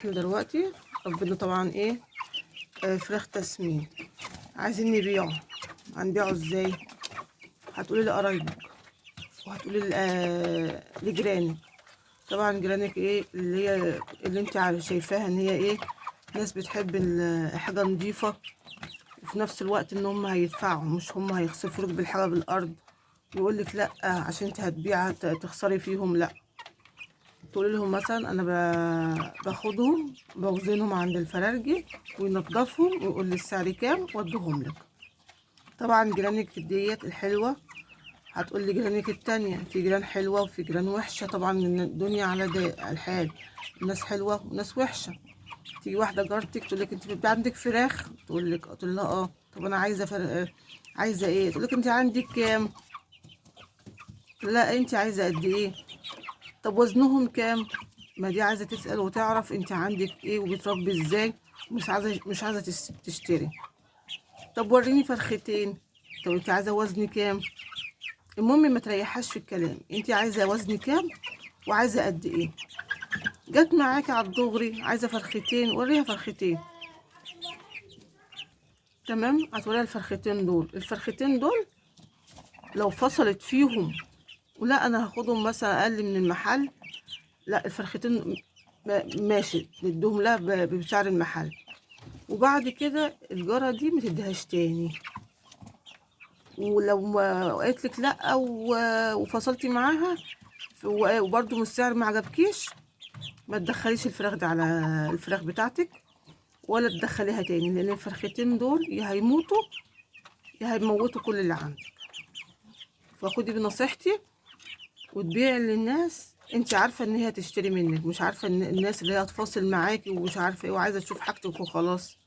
احنا دلوقتي ربنا طبعا ايه، فراخ تسمين عايزين نبيعه. هنبيعه ازاي؟ هتقولي لقرايبك وهتقولي لجيرانك. طبعا جيرانك ايه اللي انت شايفاها ان هي ايه، ناس بتحب الحاجه نظيفه، وفي نفس الوقت ان هم هيدفعوا، مش هم هيخسفوك بالحاجه بالارض. يقولك لا عشان انت هتبيعها تخسري فيهم، لا. تقول لهم مثلا انا باخدهم بوزنهم عند الفرارجي وينضفهم ويقول لي السعر كام وادهم لك. طبعا جيرانك ديت الحلوه هتقول لي جيرانك التانية، في جيران حلوه وفي جيران وحشه. طبعا من الدنيا على الحال، ناس حلوه وناس وحشه. تيجي واحده جارتك تقول لك انت بيبقى عندك فراخ، تقول لها اه. طب انا عايزه عايزه ايه؟ تقول لك انت عندك كام؟ لا انت عايزه قد ايه؟ طب وزنهم كام؟ ما دي عايزه تسأل وتعرف انت عندك ايه وبتربي ازاي، مش عايزه تشتري. طب وريني فرختين. طب انت عايزه وزن كام؟ المهم ما تريحهاش في الكلام، انت عايزه وزن كام وعايزه قد ايه. جت معاكي على الدغري عايزه فرختين، وريها فرختين. تمام، هتوريها الفرختين دول لو فصلت فيهم ولا انا هاخدهم مثلا اقل من المحل، لا الفرختين ماشي ندهم لها بسعر المحل. وبعد كده الجارة دي متديهاش تاني. ولو ما قالت لك لا وفصلتي معاها وبرده من السعر ما عجبكيش، ما تدخليش الفراخ دي على الفراخ بتاعتك ولا تدخليها تاني، لان الفرختين دول يا هيموتوا يا هيموتوا كل اللي عندك. فخدي بنصيحتي وتبيعي للناس انت عارفه ان هي تشتري منك، مش عارفه ان الناس اللي هي هتفاصل معاكي ومش عارفه ايه وعايزه تشوف حاجتك وخلاص.